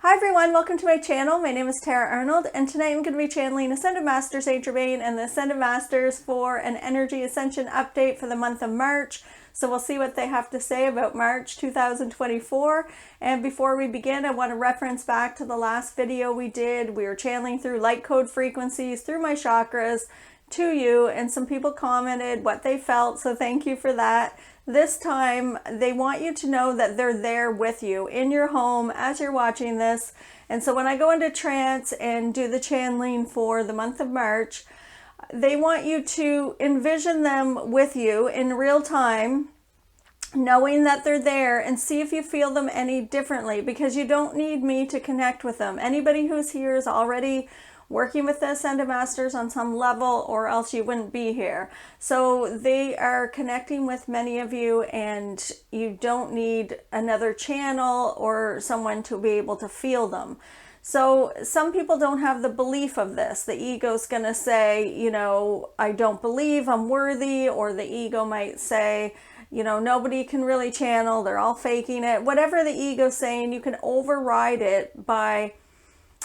Hi everyone, welcome to my channel. My name is Arnold, and tonight I'm going to be channeling Ascended Master Saint Germain and the Ascended Masters for an energy ascension update for the month of March. So we'll see what they have to say about March 2024. And before we begin, I want to reference back to the last video we did. We were channeling through light code frequencies, through my chakras to you, and some people commented what they felt, so thank you for that. This time, they want you to know that they're there with you in your home as you're watching this. And so when I go into trance and do the channeling for the month of March, they want you to envision them with you in real time, knowing that they're there, and see if you feel them any differently, because you don't need me to connect with them. Anybody who's here is already working with the Ascended Masters on some level, or else you wouldn't be here. So they are connecting with many of you, and you don't need another channel or someone to be able to feel them. So some people don't have the belief of this. The ego's going to say, you know, I don't believe I'm worthy, or the ego might say, you know, nobody can really channel, they're all faking it. Whatever the ego's saying, you can override it by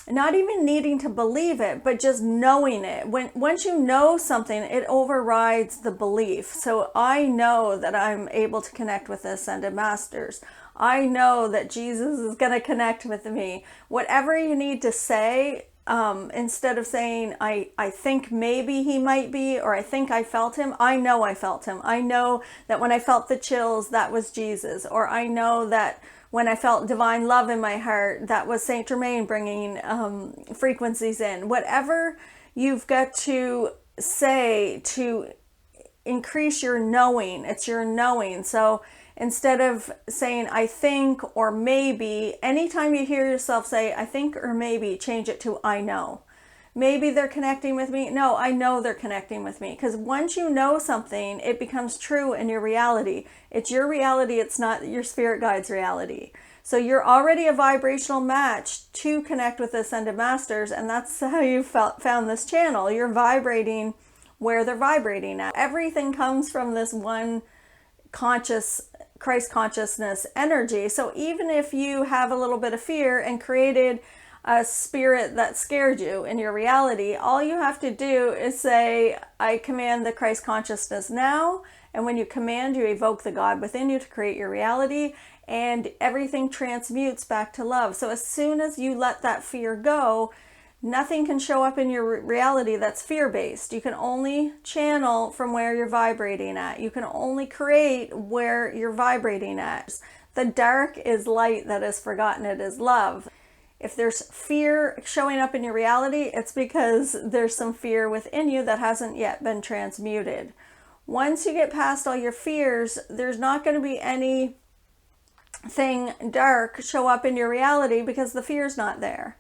not even needing to believe it, but just knowing it. Once you know something, it overrides the belief. So I know that I'm able to connect with the Ascended Masters. I know that Jesus is going to connect with me. Whatever you need to say, instead of saying, I think maybe he might be, or I think I felt him, I know I felt him. I know that when I felt the chills, that was Jesus. Or I know that when I felt divine love in my heart, that was Saint Germain bringing frequencies in. Whatever you've got to say to increase your knowing, it's your knowing. So instead of saying I think or maybe, anytime you hear yourself say I think or maybe, change it to I know. Maybe they're connecting with me. No, I know they're connecting with me. Because once you know something, it becomes true in your reality. It's your reality. It's not your spirit guide's reality. So you're already a vibrational match to connect with the Ascended Masters. And that's how you found this channel. You're vibrating where they're vibrating at. Everything comes from this one conscious Christ consciousness energy. So even if you have a little bit of fear and created a spirit that scared you in your reality, all you have to do is say, I command the Christ consciousness now. And when you command, you evoke the God within you to create your reality, and everything transmutes back to love. So as soon as you let that fear go, nothing can show up in your reality that's fear-based. You can only channel from where you're vibrating at. You can only create where you're vibrating at. The dark is light that is forgotten. It is love. If there's fear showing up in your reality, it's because there's some fear within you that hasn't yet been transmuted. Once you get past all your fears, there's not going to be anything dark show up in your reality because the fear's not there.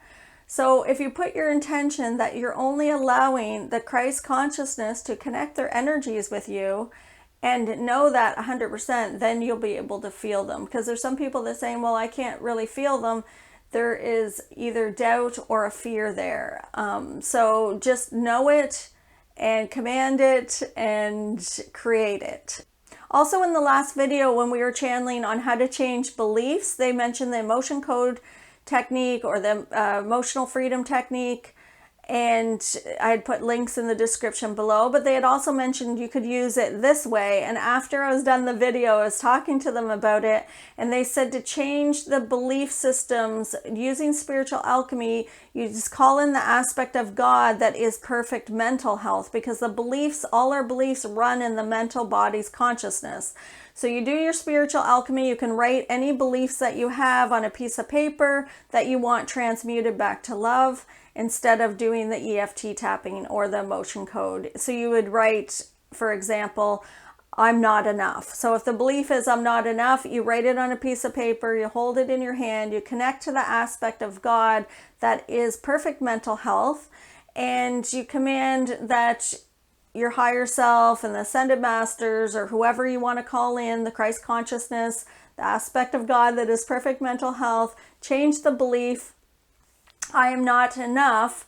So if you put your intention that you're only allowing the Christ consciousness to connect their energies with you, and know that 100%, then you'll be able to feel them. Because there's some people that are saying, well, I can't really feel them. There is either doubt or a fear there. So just know it and command it and create it. Also, in the last video when we were channeling on how to change beliefs, they mentioned the emotion code technique or the emotional freedom technique. And I had put links in the description below, but they had also mentioned you could use it this way. And after I was done the video, I was talking to them about it, and they said to change the belief systems using spiritual alchemy, you just call in the aspect of God that is perfect mental health, because the beliefs, all our beliefs run in the mental body's consciousness. So you do your spiritual alchemy, you can write any beliefs that you have on a piece of paper that you want transmuted back to love, instead of doing the EFT tapping or the emotion code. So you would write, for example, I'm not enough. So if the belief is I'm not enough, you write it on a piece of paper, you hold it in your hand, you connect to the aspect of God that is perfect mental health, and you command that your higher self and the Ascended Masters, or whoever you want to call in, the Christ consciousness, the aspect of God that is perfect mental health, change the belief I am not enough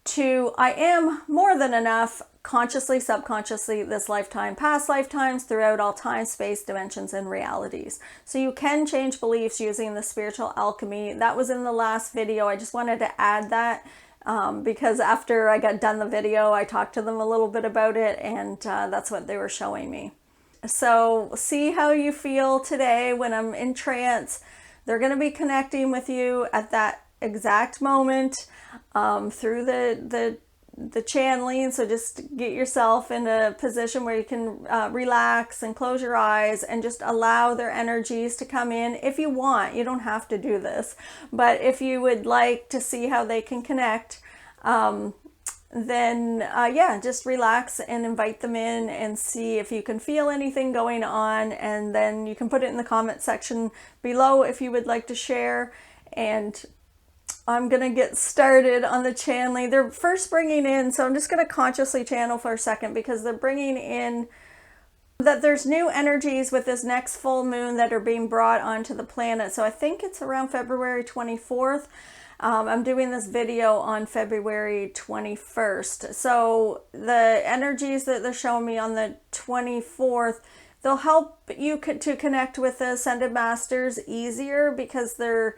to I am more than enough, consciously, subconsciously, this lifetime, past lifetimes, throughout all time, space, dimensions, and realities. So you can change beliefs using the spiritual alchemy. That was in the last video. I just wanted to add that because after I got done the video, I talked to them a little bit about it, and that's what they were showing me. So see how you feel today when I'm in trance. They're going to be connecting with you at that exact moment through the channeling. So just get yourself in a position where you can relax and close your eyes and just allow their energies to come in. If you want, you don't have to do this, but if you would like to see how they can connect, then yeah, just relax and invite them in and see if you can feel anything going on, and then you can put it in the comment section below if you would like to share. And I'm gonna get started on the channeling. They're first bringing in, so I'm just gonna consciously channel for a second, because they're bringing in that there's new energies with this next full moon that are being brought onto the planet. So I think it's around February 24th. I'm doing this video on February 21st. So the energies that they're showing me on the 24th, they'll help you to connect with the Ascended Masters easier, because they're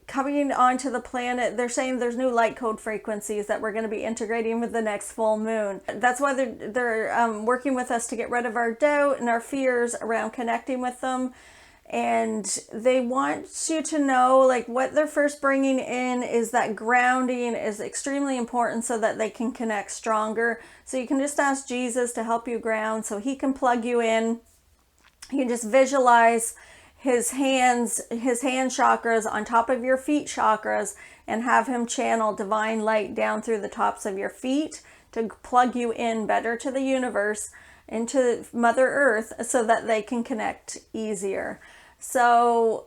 coming onto the planet. They're saying there's new light code frequencies that we're going to be integrating with the next full moon. That's why they're working with us to get rid of our doubt and our fears around connecting with them. And they want you to know, like, what they're first bringing in is that grounding is extremely important so that they can connect stronger. So you can just ask Jesus to help you ground so he can plug you in. You can just visualize his hand chakras on top of your feet chakras and have him channel divine light down through the tops of your feet to plug you in better to the universe, into Mother Earth, so that they can connect easier. So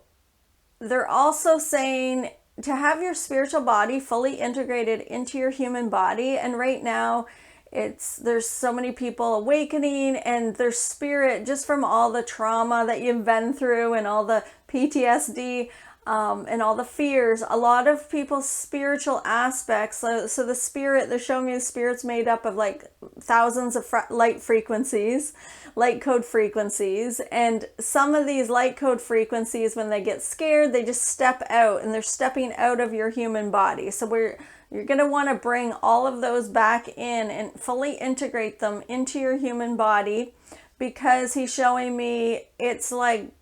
they're also saying to have your spiritual body fully integrated into your human body. And right now there's so many people awakening, and their spirit, just from all the trauma that you've been through and all the PTSD and all the fears, a lot of people's spiritual aspects. So the spirit, they're showing me the spirit's made up of like thousands of light frequencies, light code frequencies. And some of these light code frequencies, when they get scared, they just step out, and they're stepping out of your human body. So you're going to want to bring all of those back in and fully integrate them into your human body, because he's showing me it's like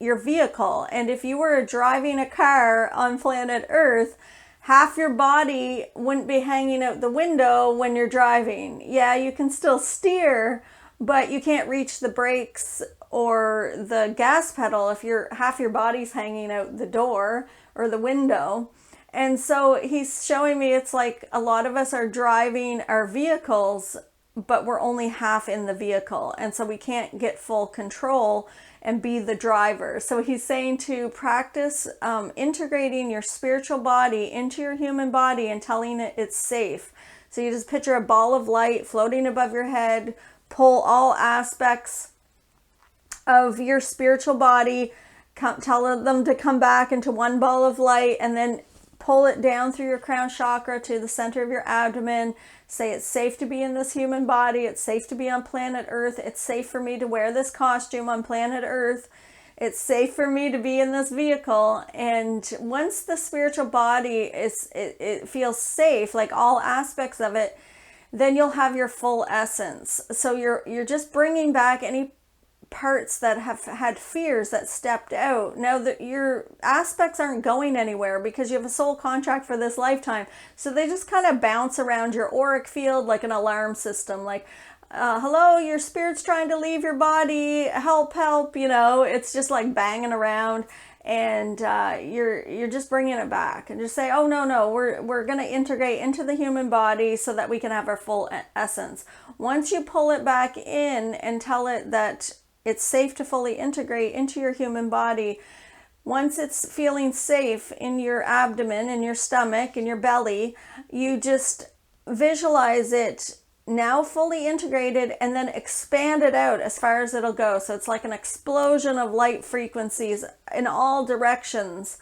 your vehicle. And if you were driving a car on planet Earth, half your body wouldn't be hanging out the window when you're driving. Yeah, you can still steer, but you can't reach the brakes or the gas pedal if half your body's hanging out the door or the window. And so he's showing me it's like a lot of us are driving our vehicles, but we're only half in the vehicle. And so we can't get full control and be the driver. So he's saying to practice integrating your spiritual body into your human body and telling it it's safe. So you just picture a ball of light floating above your head, pull all aspects of your spiritual body, tell them to come back into one ball of light, and then pull it down through your crown chakra to the center of your abdomen. Say it's safe to be in this human body. It's safe to be on planet Earth. It's safe for me to wear this costume on planet Earth. It's safe for me to be in this vehicle. And once the spiritual body it feels safe, like all aspects of it, then you'll have your full essence. So you're just bringing back any parts that have had fears that stepped out. Now that your aspects aren't going anywhere, because you have a soul contract for this lifetime. So they just kind of bounce around your auric field like an alarm system, like, hello, your spirit's trying to leave your body, help, it's just like banging around. And you're just bringing it back, and just say, oh, no, we're going to integrate into the human body so that we can have our full essence. Once you pull it back in and tell it that it's safe to fully integrate into your human body, once it's feeling safe in your abdomen, in your stomach, in your belly, you just visualize it now fully integrated, and then expand it out as far as it'll go. So it's like an explosion of light frequencies in all directions.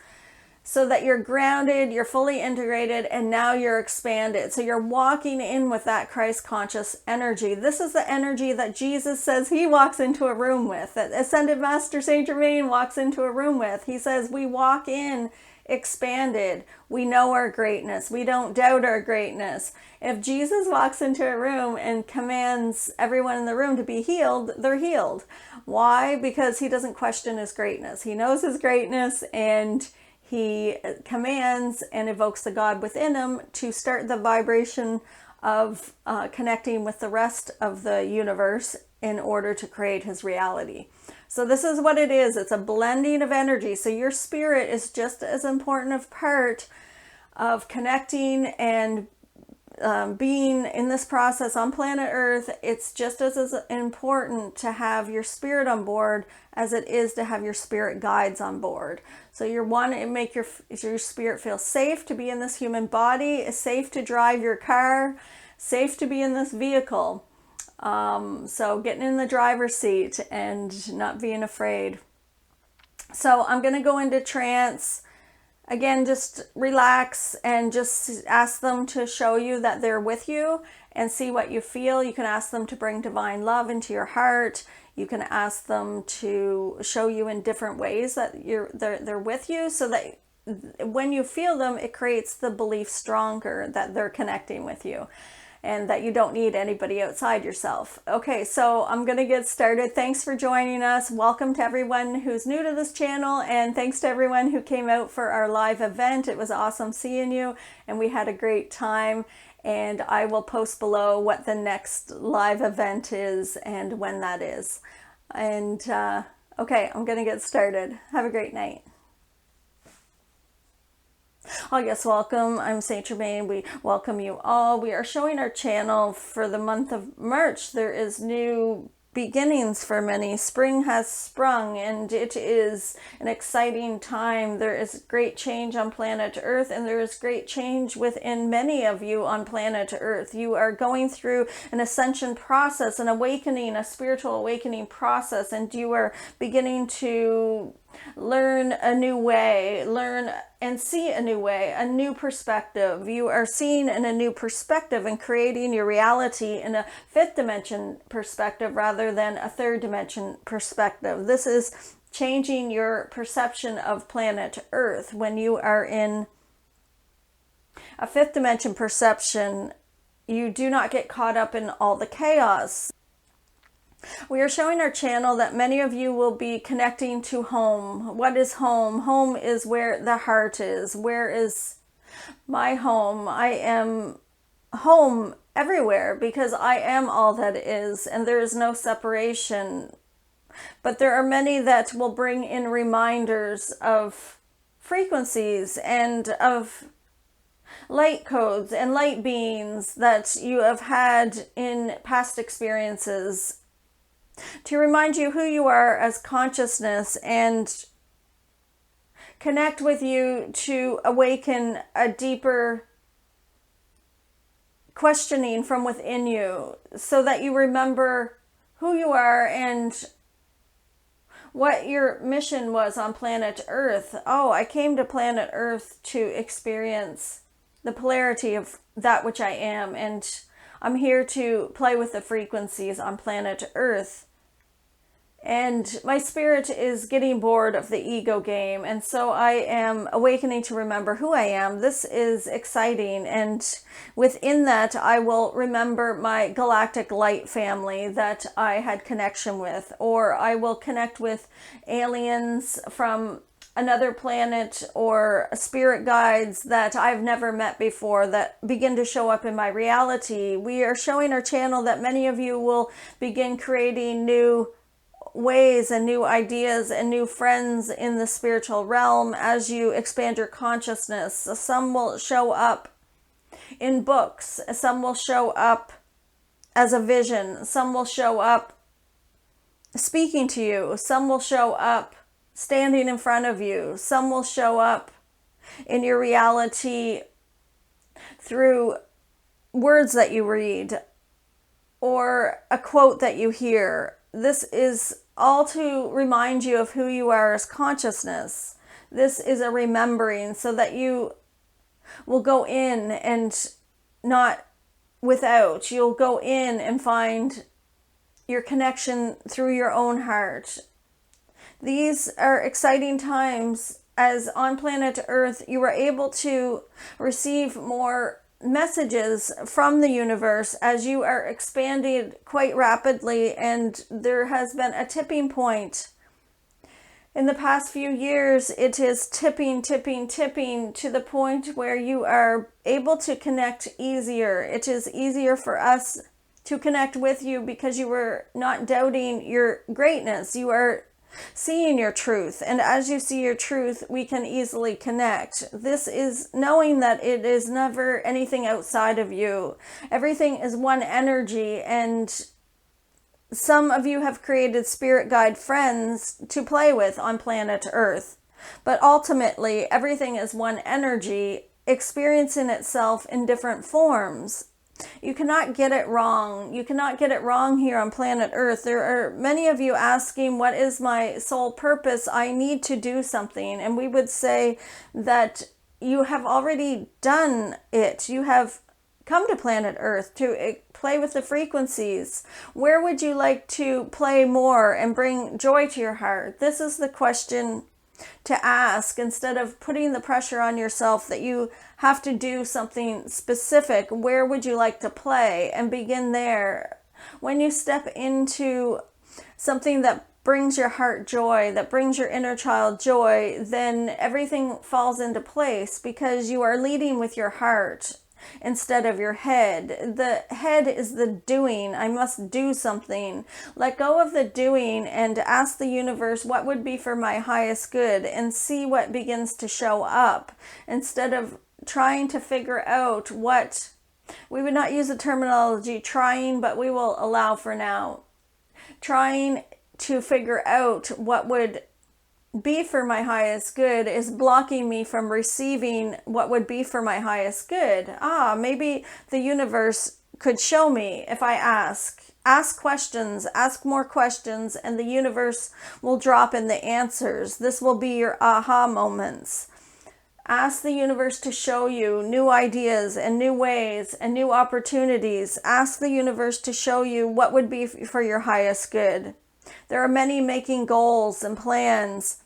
so that you're grounded, you're fully integrated, and now you're expanded. So you're walking in with that Christ conscious energy. This is the energy that Jesus says he walks into a room with, that Ascended Master Saint Germain walks into a room with. He says we walk in expanded. We know our greatness. We don't doubt our greatness. If Jesus walks into a room and commands everyone in the room to be healed, they're healed. Why? Because he doesn't question his greatness. He knows his greatness, and he commands and evokes the God within him to start the vibration of connecting with the rest of the universe in order to create his reality. So this is what it is. It's a blending of energy. So your spirit is just as important a part of connecting and being in this process on planet Earth. It's just as important to have your spirit on board as it is to have your spirit guides on board. So you want to make your spirit feel safe to be in this human body, safe to drive your car, safe to be in this vehicle. So getting in the driver's seat and not being afraid. So I'm going to go into trance. Again, just relax and just ask them to show you that they're with you and see what you feel. You can ask them to bring divine love into your heart. You can ask them to show you in different ways that they're with you, so that when you feel them, it creates the belief stronger that they're connecting with you and that you don't need anybody outside yourself. Okay, so I'm going to get started. Thanks for joining us. Welcome to everyone who's new to this channel, and thanks to everyone who came out for our live event. It was awesome seeing you, and we had a great time. And I will post below what the next live event is and when that is. And okay, I'm going to get started. Have a great night. Oh yes, welcome. I'm Saint Germain. We welcome you all. We are showing our channel for the month of March. There is new beginnings for many. Spring has sprung, and it is an exciting time. There is great change on planet Earth, and there is great change within many of you on planet Earth. You are going through an ascension process, an awakening, a spiritual awakening process, and you are beginning to learn a new way, learn and see a new way, a new perspective. You are seeing in a new perspective and creating your reality in a fifth dimension perspective rather than a third dimension perspective. This is changing your perception of planet Earth. When you are in a fifth dimension perception, you do not get caught up in all the chaos. We are showing our channel that many of you will be connecting to home. What is home? Home is where the heart is. Where is my home? I am home everywhere because I am all that is, and there is no separation. But there are many that will bring in reminders of frequencies and of light codes and light beings that you have had in past experiences, to remind you who you are as consciousness and connect with you to awaken a deeper questioning from within you, so that you remember who you are and what your mission was on planet Earth. Oh, I came to planet Earth to experience the polarity of that which I am, and I'm here to play with the frequencies on planet Earth. And my spirit is getting bored of the ego game, and so I am awakening to remember who I am. This is exciting, and within that I will remember my galactic light family that I had connection with, or I will connect with aliens from another planet or spirit guides that I've never met before that begin to show up in my reality. We are showing our channel that many of you will begin creating new ways and new ideas and new friends in the spiritual realm as you expand your consciousness. Some will show up in books, some will show up as a vision, some will show up speaking to you, some will show up standing in front of you, some will show up in your reality through words that you read or a quote that you hear. This is all to remind you of who you are as consciousness. This is a remembering so that you will go in and not without. You'll go in and find your connection through your own heart. These are exciting times, as on planet Earth you are able to receive more messages from the universe as you are expanding quite rapidly, and there has been a tipping point. In the past few years, it is tipping to the point where you are able to connect easier. It is easier for us to connect with you because you are not doubting your greatness. You are seeing your truth. And as you see your truth, we can easily connect. This is knowing that it is never anything outside of you. Everything is one energy, and some of you have created spirit guide friends to play with on planet Earth. But ultimately, everything is one energy, experiencing itself in different forms. You cannot get it wrong. You cannot get it wrong here on planet Earth. There are many of you asking, what is my soul purpose? I need to do something. And we would say that you have already done it. You have come to planet Earth to play with the frequencies. Where would you like to play more and bring joy to your heart? This is the question to ask, instead of putting the pressure on yourself that you have to do something specific. Where would you like to play? And begin there. When you step into something that brings your heart joy, that brings your inner child joy, then everything falls into place because you are leading with your heart instead of your head. The head is the doing. I must do something. Let go of the doing and ask the universe what would be for my highest good, and see what begins to show up, instead of trying to figure out what, we would not use the terminology trying, but we will allow for now, trying to figure out what would be for my highest good is blocking me from receiving what would be for my highest good. Maybe the universe could show me if I ask questions, ask more questions, and the universe will drop in the answers. This will be your aha moments. Ask the universe to show you new ideas and new ways and new opportunities. Ask the universe to show you what would be for your highest good. There are many making goals and plans,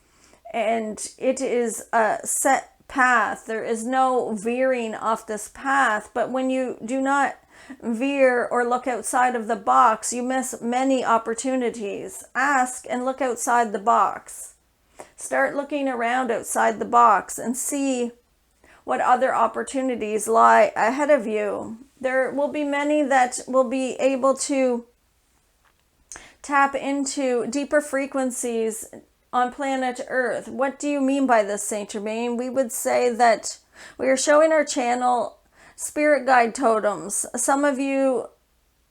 and it is a set path. There is no veering off this path, but when you do not veer or look outside of the box, you miss many opportunities. Ask and look outside the box. Start looking around outside the box and see what other opportunities lie ahead of you. There will be many that will be able to tap into deeper frequencies on planet Earth. What do you mean by this, Saint Germain? We would say that we are showing our channel spirit guide totems. Some of you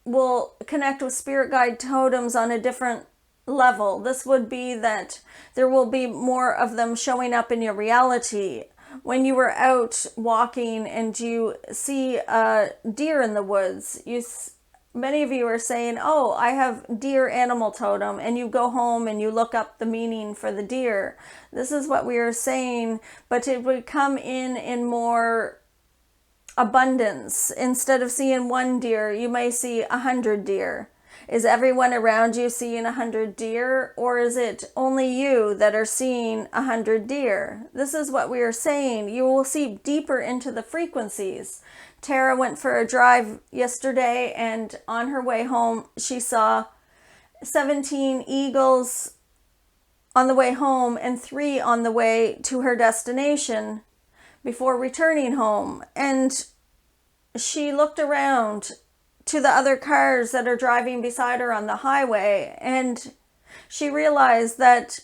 will connect with spirit guide totems on a different level. This would be that there will be more of them showing up in your reality. When you were out walking and you see a deer in the woods, many of you are saying, oh, I have deer animal totem, and you go home and you look up the meaning for the deer. This is what we are saying, but it would come in more abundance. Instead of seeing one deer, you may see 100 deer. Is everyone around you seeing 100 deer, or is it only you that are seeing 100 deer? This is what we are saying. You will see deeper into the frequencies. Tara went for a drive yesterday, and on her way home, she saw 17 eagles on the way home and 3 on the way to her destination before returning home. And she looked around to the other cars that are driving beside her on the highway, and she realized that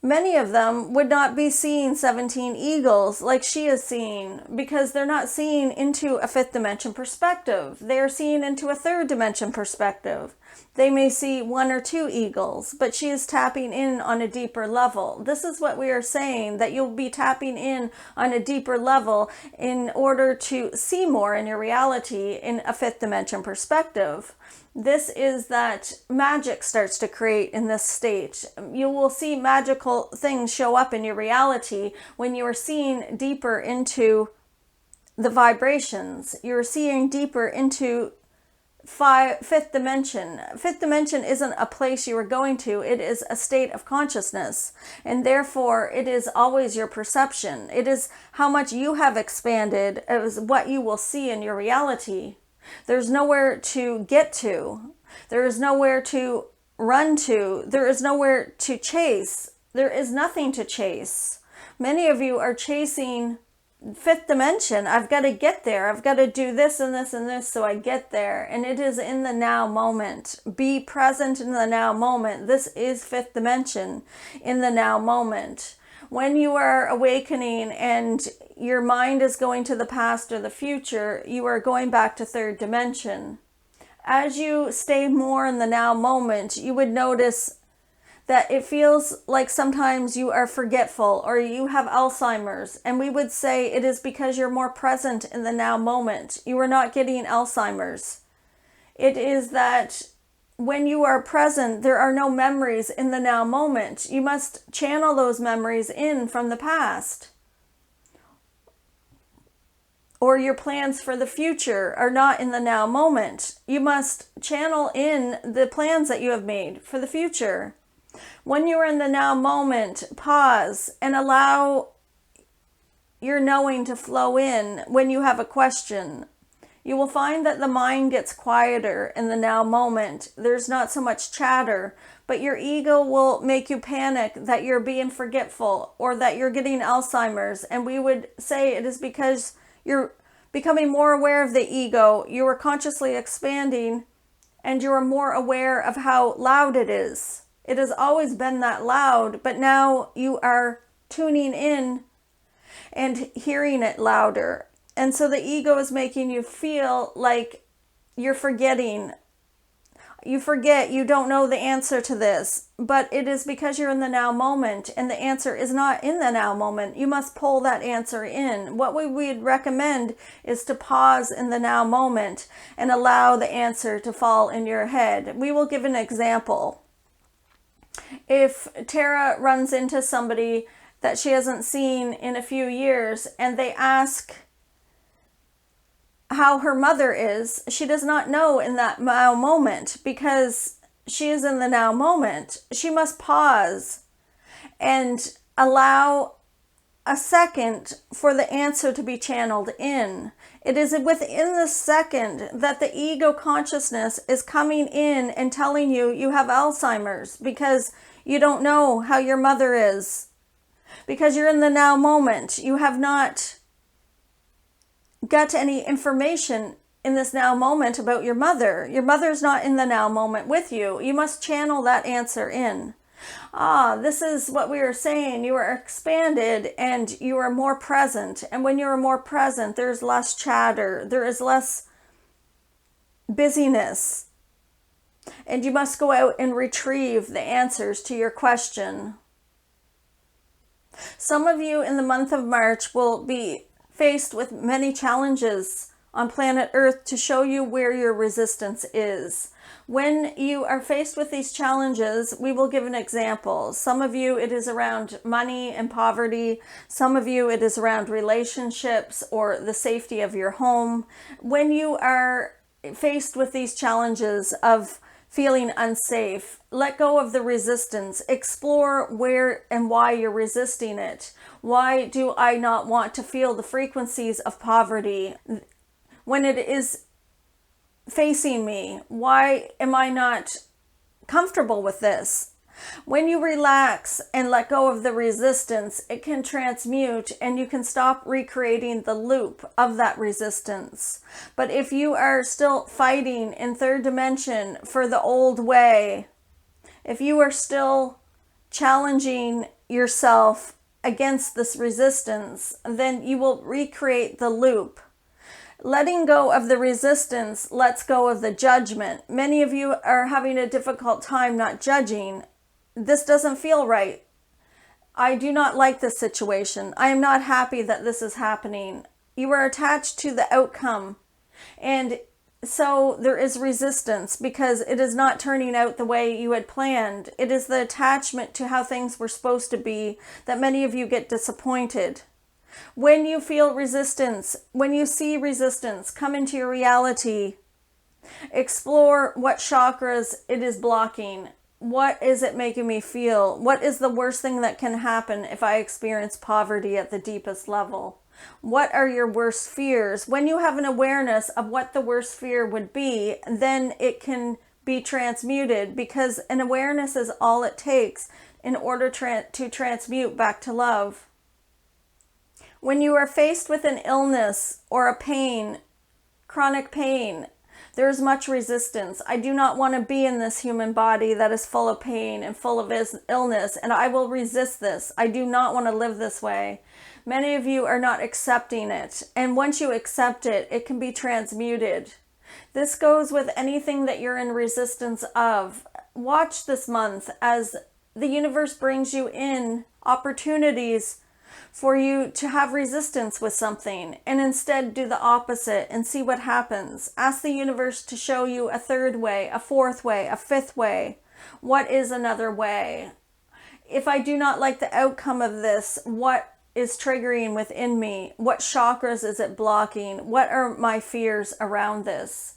many of them would not be seeing 17 eagles like she is seeing, because they're not seeing into a 5th dimension perspective. They're seeing into a 3rd dimension perspective. They may see 1 or 2 eagles, but she is tapping in on a deeper level. This is what we are saying, that you'll be tapping in on a deeper level in order to see more in your reality in a 5th dimension perspective. This is that magic starts to create in this state. You will see magical things show up in your reality when you are seeing deeper into the vibrations. You're seeing deeper into fifth dimension. Fifth dimension isn't a place you are going to, it is a state of consciousness, and therefore it is always your perception. It is how much you have expanded as what you will see in your reality. There's nowhere to get to. There is nowhere to run to. There is nowhere to chase. There is nothing to chase. Many of you are chasing fifth dimension. I've got to get there. I've got to do this and this and this so I get there. And it is in the now moment. Be present in the now moment. This is fifth dimension, in the now moment. When you are awakening and your mind is going to the past or the future, you are going back to third dimension. As you stay more in the now moment, you would notice that it feels like sometimes you are forgetful or you have Alzheimer's. And we would say it is because you're more present in the now moment. You are not getting Alzheimer's. It is that when you are present, there are no memories in the now moment. You must channel those memories in from the past. Or your plans for the future are not in the now moment. You must channel in the plans that you have made for the future. When you are in the now moment, pause and allow your knowing to flow in when you have a question. You will find that the mind gets quieter in the now moment. There's not so much chatter, but your ego will make you panic that you're being forgetful or that you're getting Alzheimer's. And we would say it is because you're becoming more aware of the ego. You are consciously expanding and you are more aware of how loud it is. It has always been that loud, but now you are tuning in and hearing it louder. And so the ego is making you feel like you're forgetting. You forget, you don't know the answer to this, but it is because you're in the now moment and the answer is not in the now moment. You must pull that answer in. What we would recommend is to pause in the now moment and allow the answer to fall in your head. We will give an example. If Tara runs into somebody that she hasn't seen in a few years and they ask how her mother is, she does not know in that now moment because she is in the now moment. She must pause and allow a second for the answer to be channeled in. It is within the second that the ego consciousness is coming in and telling you you have Alzheimer's because you don't know how your mother is. Because you're in the now moment. You have not got any information in this now moment about your mother. Your mother's not in the now moment with you. You must channel that answer in. This is what we were saying. You are expanded and you are more present. And when you are more present, there's less chatter. There is less busyness. And you must go out and retrieve the answers to your question. Some of you in the month of March will be faced with many challenges on planet Earth to show you where your resistance is. When you are faced with these challenges, we will give an example. Some of you, it is around money and poverty. Some of you, it is around relationships or the safety of your home. When you are faced with these challenges of feeling unsafe, let go of the resistance. Explore where and why you're resisting it. Why do I not want to feel the frequencies of poverty when it is facing me? Why am I not comfortable with this? When you relax and let go of the resistance, it can transmute and you can stop recreating the loop of that resistance. But if you are still fighting in third dimension for the old way, if you are still challenging yourself against this resistance, then you will recreate the loop. Letting go of the resistance lets go of the judgment. Many of you are having a difficult time not judging. This doesn't feel right. I do not like this situation. I am not happy that this is happening. You are attached to the outcome. And So there is resistance because it is not turning out the way you had planned. It is the attachment to how things were supposed to be that many of you get disappointed. When you feel resistance, when you see resistance, come into your reality. Explore what chakras it is blocking. What is it making me feel? What is the worst thing that can happen if I experience poverty at the deepest level? What are your worst fears? When you have an awareness of what the worst fear would be, then it can be transmuted, because an awareness is all it takes in order to transmute back to love. When you are faced with an illness or a pain, chronic pain, there is much resistance. I do not want to be in this human body that is full of pain and full of illness, and I will resist this. I do not want to live this way. Many of you are not accepting it, and once you accept it, it can be transmuted. This goes with anything that you're in resistance of. Watch this month as the universe brings you in opportunities for you to have resistance with something, and instead do the opposite and see what happens. Ask the universe to show you a third way, a fourth way, a fifth way. What is another way? If I do not like the outcome of this, what is triggering within me? What chakras is it blocking? What are my fears around this?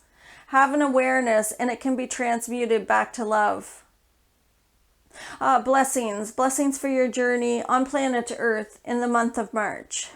Have an awareness, and it can be transmuted back to love. Blessings for your journey on planet Earth in the month of March.